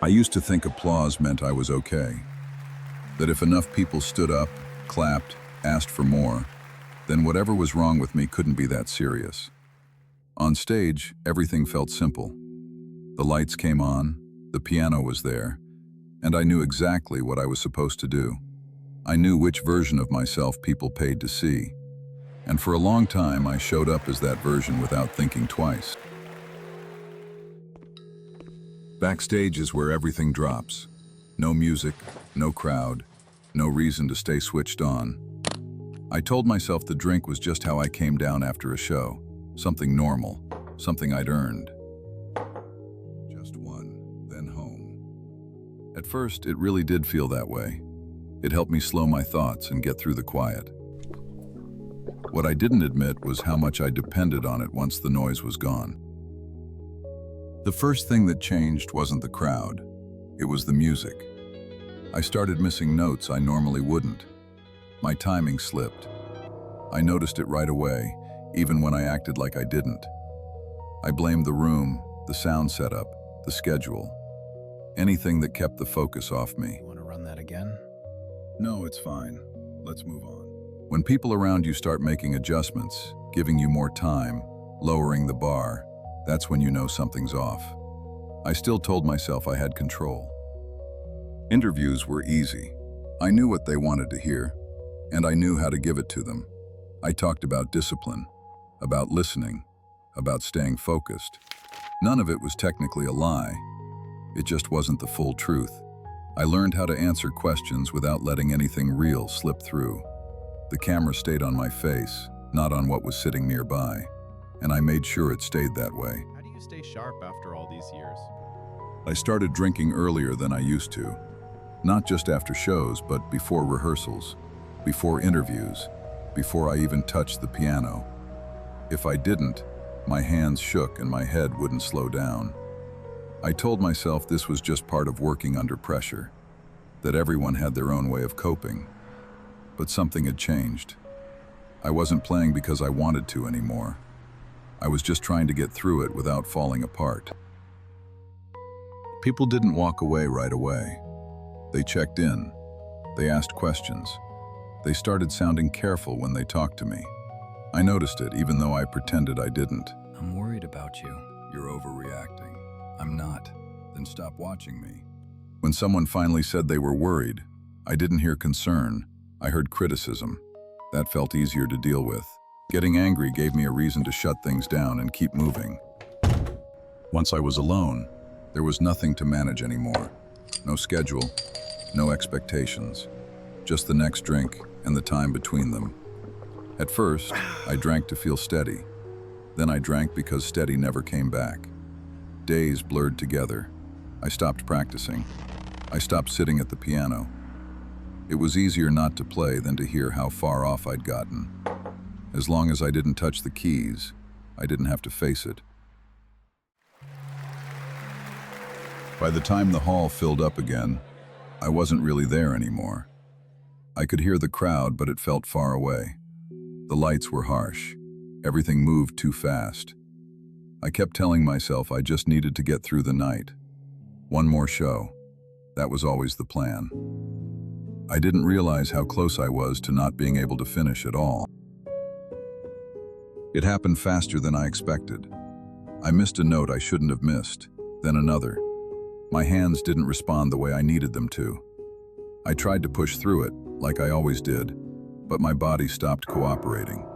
I used to think applause meant I was okay, that if enough people stood up, clapped, asked for more, then whatever was wrong with me couldn't be that serious. On stage, everything felt simple. The lights came on, the piano was there, and I knew exactly what I was supposed to do. I knew which version of myself people paid to see, and for a long time I showed up as that version without thinking twice. Backstage is where everything drops. No music, no crowd, no reason to stay switched on. I told myself the drink was just how I came down after a show, something normal, something I'd earned. Just one, then home. At first, it really did feel that way. It helped me slow my thoughts and get through the quiet. What I didn't admit was how much I depended on it once the noise was gone. The first thing that changed wasn't the crowd, it was the music. I started missing notes I normally wouldn't. My timing slipped. I noticed it right away, even when I acted like I didn't. I blamed the room, the sound setup, the schedule, anything that kept the focus off me. Want to run that again? No, it's fine. Let's move on. When people around you start making adjustments, giving you more time, lowering the bar, that's when you know something's off. I still told myself I had control. Interviews were easy. I knew what they wanted to hear, and I knew how to give it to them. I talked about discipline, about listening, about staying focused. None of it was technically a lie. It just wasn't the full truth. I learned how to answer questions without letting anything real slip through. The camera stayed on my face, not on what was sitting nearby, and I made sure it stayed that way. How do you stay sharp after all these years? I started drinking earlier than I used to. Not just after shows, but before rehearsals, before interviews, before I even touched the piano. If I didn't, my hands shook and my head wouldn't slow down. I told myself this was just part of working under pressure, that everyone had their own way of coping. But something had changed. I wasn't playing because I wanted to anymore. I was just trying to get through it without falling apart. People didn't walk away right away. They checked in. They asked questions. They started sounding careful when they talked to me. I noticed it, even though I pretended I didn't. I'm worried about you. You're overreacting. I'm not. Then stop watching me. When someone finally said they were worried, I didn't hear concern. I heard criticism. That felt easier to deal with. Getting angry gave me a reason to shut things down and keep moving. Once I was alone, there was nothing to manage anymore. No schedule, no expectations. Just the next drink and the time between them. At first, I drank to feel steady. Then I drank because steady never came back. Days blurred together. I stopped practicing. I stopped sitting at the piano. It was easier not to play than to hear how far off I'd gotten. As long as I didn't touch the keys, I didn't have to face it. By the time the hall filled up again, I wasn't really there anymore. I could hear the crowd, but it felt far away. The lights were harsh. Everything moved too fast. I kept telling myself I just needed to get through the night. One more show. That was always the plan. I didn't realize how close I was to not being able to finish at all. It happened faster than I expected. I missed a note I shouldn't have missed, then another. My hands didn't respond the way I needed them to. I tried to push through it, like I always did, but my body stopped cooperating.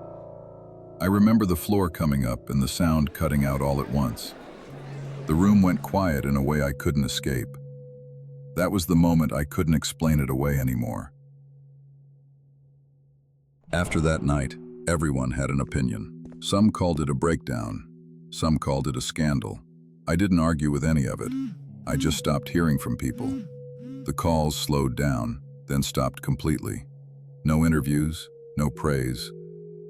I remember the floor coming up and the sound cutting out all at once. The room went quiet in a way I couldn't escape. That was the moment I couldn't explain it away anymore. After that night, everyone had an opinion. Some called it a breakdown. Some called it a scandal. I didn't argue with any of it. I just stopped hearing from people. The calls slowed down, then stopped completely. No interviews, no praise,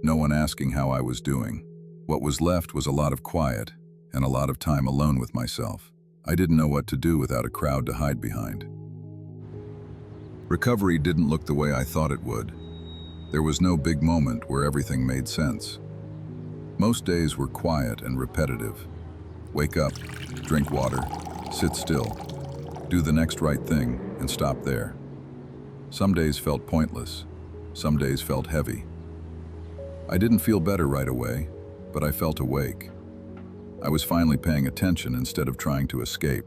no one asking how I was doing. What was left was a lot of quiet and a lot of time alone with myself. I didn't know what to do without a crowd to hide behind. Recovery didn't look the way I thought it would. There was no big moment where everything made sense. Most days were quiet and repetitive. Wake up, drink water, sit still. do the next right thing, and stop there. Some days felt pointless. Some days felt heavy. I didn't feel better right away, but I felt awake. I was finally paying attention instead of trying to escape.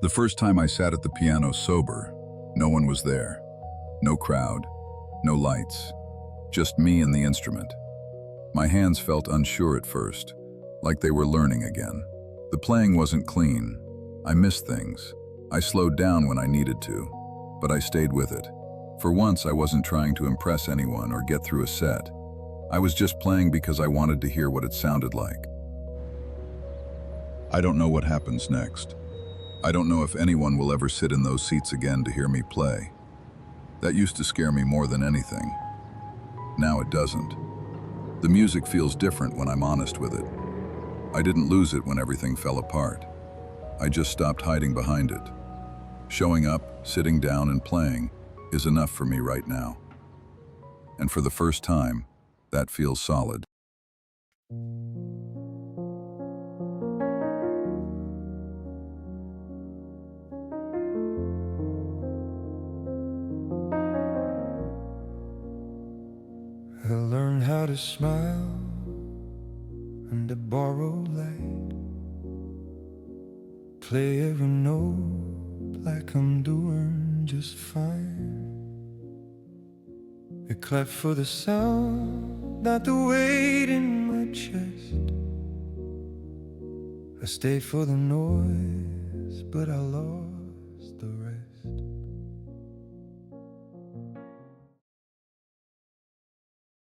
The first time I sat at the piano sober, no one was there. No crowd, no lights, just me and the instrument. My hands felt unsure at first, like they were learning again. The playing wasn't clean. I missed things. I slowed down when I needed to, but I stayed with it. For once, I wasn't trying to impress anyone or get through a set. I was just playing because I wanted to hear what it sounded like. I don't know what happens next. I don't know if anyone will ever sit in those seats again to hear me play. That used to scare me more than anything. Now it doesn't. The music feels different when I'm honest with it. I didn't lose it when everything fell apart. I just stopped hiding behind it. Showing up, sitting down, and playing is enough for me right now. And for the first time, that feels solid. I learned how to smile under borrowed light, play every note like I'm doing just fine. I clap for the sound, not the weight in my chest. I stay for the noise, but I lost the rest.